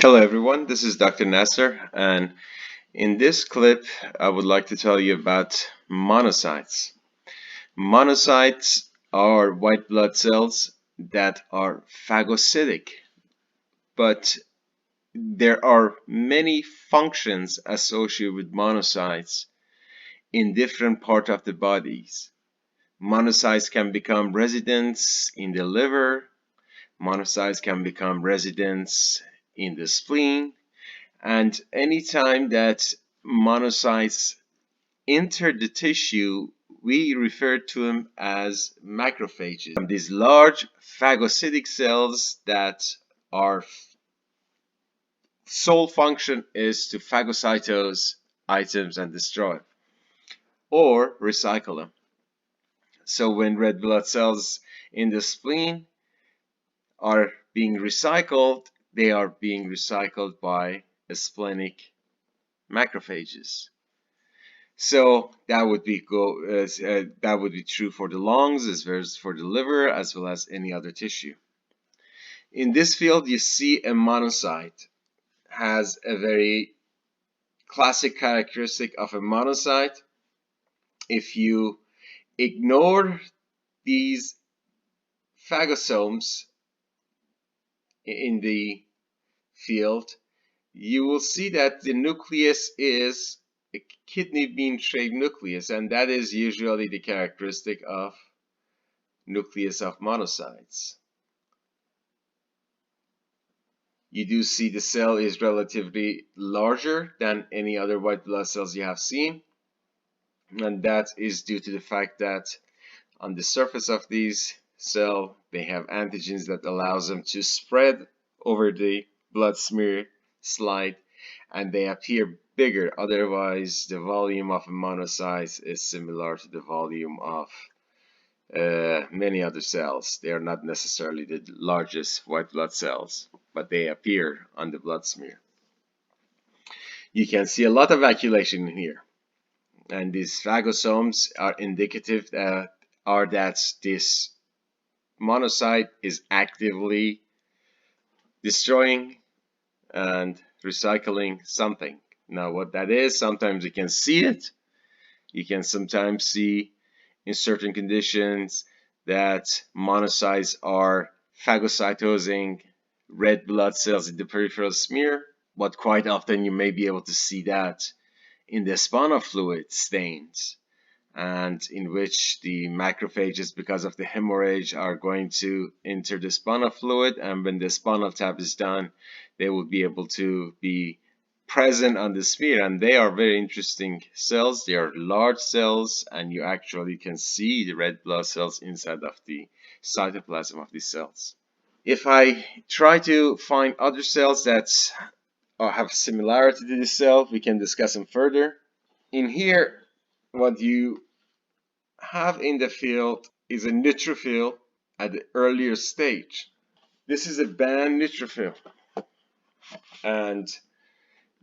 Hello everyone, this is Dr. Nasser, and in this clip I would like to tell you about monocytes. Monocytes are white blood cells that are phagocytic, but there are many functions associated with monocytes in different parts of the bodies. Monocytes can become residents in the liver, monocytes can become residents in the spleen, and anytime that monocytes enter the tissue, we refer to them as macrophages. These large phagocytic cells that are sole function is to phagocytose items and destroy or recycle them. So when red blood cells in the spleen are being recycled, they are being recycled by splenic macrophages. So that would be true for the lungs as well as for the liver as well as any other tissue. In this field, you see a monocyte has a very classic characteristic of a monocyte. If you ignore these phagosomes in the field, you will see that the nucleus is a kidney bean shaped nucleus, and that is usually the characteristic of nucleus of monocytes. You do see the cell is relatively larger than any other white blood cells you have seen, and that is due to the fact that on the surface of these cells they have antigens that allows them to spread over the blood smear slide, and they appear bigger. Otherwise, the volume of a monocyte is similar to the volume of many other cells. They are not necessarily the largest white blood cells, but they appear on the blood smear. You can see a lot of vacuolation in here, and these phagosomes are indicative that this monocyte is actively destroying and recycling something. Now, what that is, sometimes you can see it. You can sometimes see in certain conditions that monocytes are phagocytosing red blood cells in the peripheral smear, but quite often you may be able to see that in the spinal fluid stains, and in which the macrophages, because of the hemorrhage, are going to enter the spinal fluid, and when the spinal tap is done, they will be able to be present on the smear, and they are very interesting cells. They are large cells, and you actually can see the red blood cells inside of the cytoplasm of these cells. If I try to find other cells that have similarity to this cell, we can discuss them further. In here, what you have in the field is a neutrophil at the earlier stage. This is a band neutrophil, and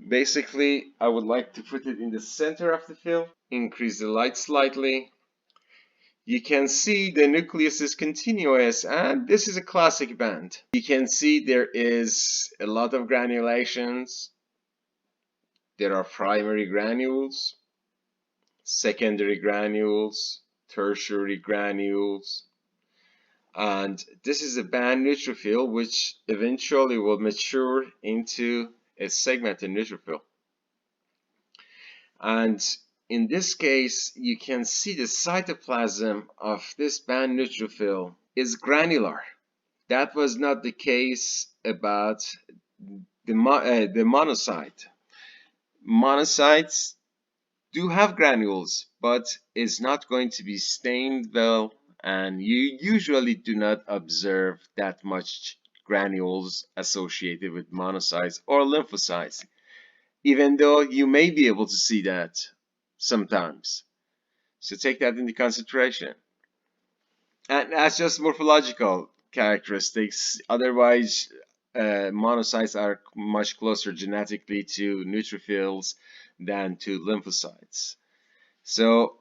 basically I would like to put it in the center of the field, increase the light slightly. You can see the nucleus is continuous, and this is a classic band. You can see there is a lot of granulations. There are primary granules, secondary granules, tertiary granules, and this is a band neutrophil which eventually will mature into a segmented neutrophil. And in this case, you can see the cytoplasm of this band neutrophil is granular. That was not the case about the monocyte. Monocytes do have granules, but it's not going to be stained well, and you usually do not observe that much granules associated with monocytes or lymphocytes, even though you may be able to see that sometimes. So take that into consideration. And that's just morphological characteristics. Otherwise, monocytes are much closer genetically to neutrophils than to lymphocytes. So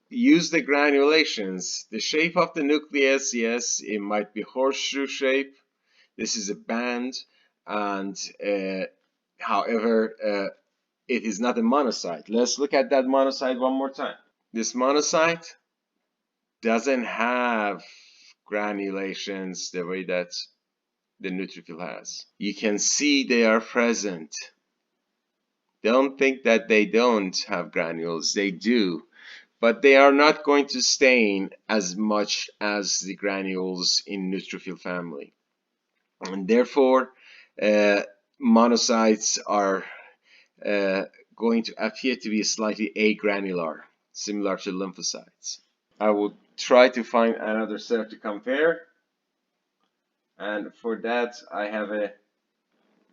use the granulations. The shape of the nucleus, yes, it might be horseshoe shape. This is a band, and however, it is not a monocyte. Let's look at that monocyte one more time. This monocyte doesn't have granulations the way that the neutrophil has. You can see they are present. Don't think that they don't have granules. They do, but they are not going to stain as much as the granules in neutrophil family. And therefore, monocytes are going to appear to be slightly agranular, similar to lymphocytes. I will try to find another cell to compare, and for that I have a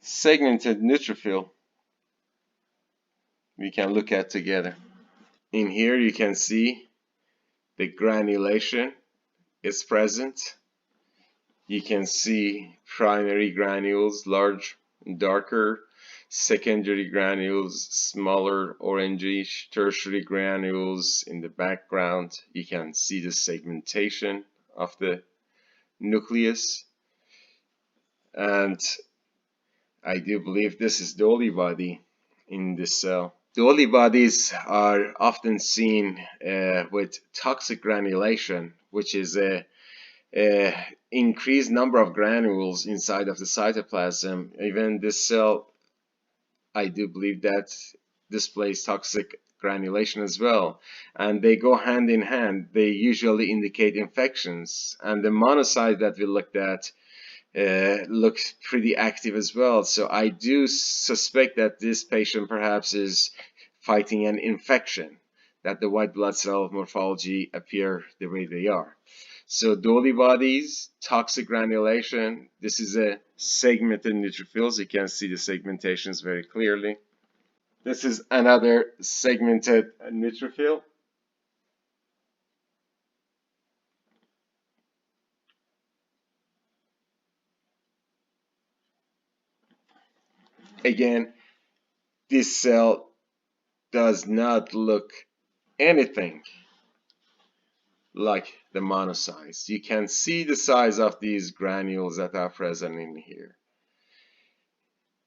segmented neutrophil we can look at together. In here you can see the granulation is present. You can see primary granules, large and darker, secondary granules, smaller orangish, tertiary granules in the background. You can see the segmentation of the nucleus, and I do believe this is Dolly body in this cell. Dolly bodies are often seen with toxic granulation, which is a increased number of granules inside of the cytoplasm. Even this cell, I do believe that displays toxic granulation as well, and they go hand in hand. They usually indicate infections, and the monocyte that we looked at looks pretty active as well. So I do suspect that this patient perhaps is fighting an infection, that the white blood cell morphology appear the way they are. So Dolly bodies, toxic granulation. This is a segmented neutrophils. You can see the segmentations very clearly. This is another segmented neutrophil. Again, this cell does not look anything like the monocytes. You can see the size of these granules that are present in here.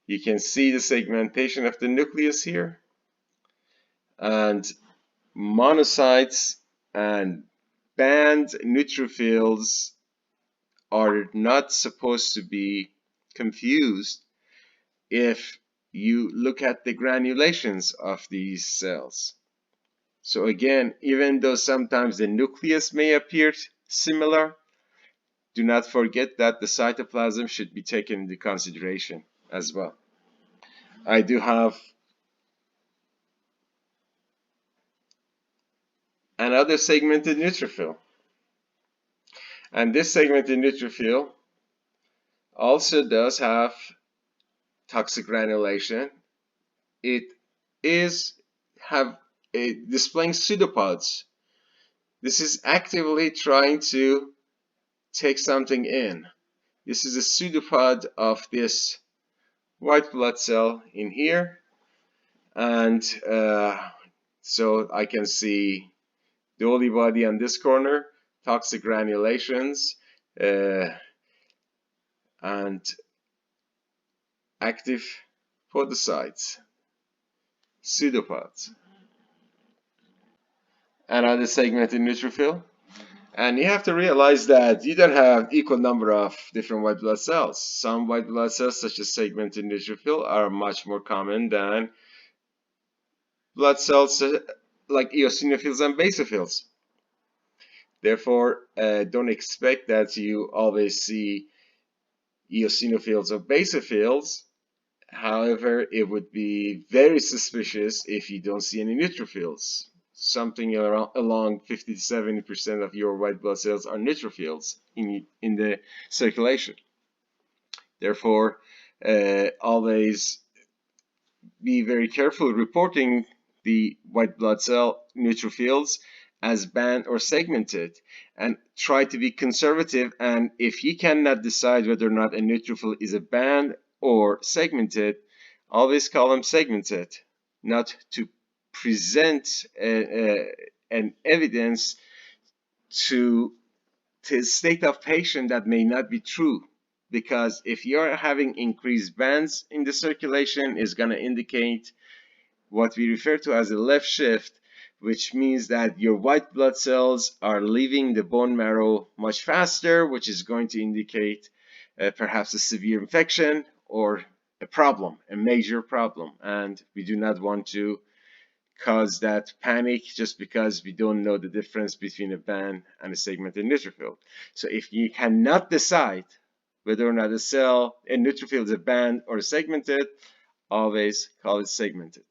You can see the segmentation of the nucleus here, and monocytes and band neutrophils are not supposed to be confused if you look at the granulations of these cells. So again, even though sometimes the nucleus may appear similar, do not forget that the cytoplasm should be taken into consideration as well. I do have another segmented neutrophil, and this segmented neutrophil also does have toxic granulation. It is displaying pseudopods. This is actively trying to take something in. This is a pseudopod of this white blood cell in here, and so I can see the Dolly body on this corner, toxic granulations, and active podocytes, pseudopods. Another segmented neutrophil. And you have to realize that you don't have equal number of different white blood cells. Some white blood cells, such as segmented neutrophil, are much more common than blood cells like eosinophils and basophils. Therefore, don't expect that you always see eosinophils or basophils. However, it would be very suspicious if you don't see any neutrophils. Something along 50 to 70% of your white blood cells are neutrophils in the circulation. Therefore, always be very careful reporting the white blood cell neutrophils as band or segmented, and try to be conservative. And if you cannot decide whether or not a neutrophil is a band or segmented, always call them segmented, not to present an evidence to the state of patient that may not be true. because if you're having increased bands in the circulation, is going to indicate what we refer to as a left shift, which means that your white blood cells are leaving the bone marrow much faster, which is going to indicate perhaps a severe infection or a problem, a major problem. And we do not want to cause that panic just because we don't know the difference between a band and a segmented neutrophil. So if you cannot decide whether or not a neutrophil is a band or a segmented, always call it segmented.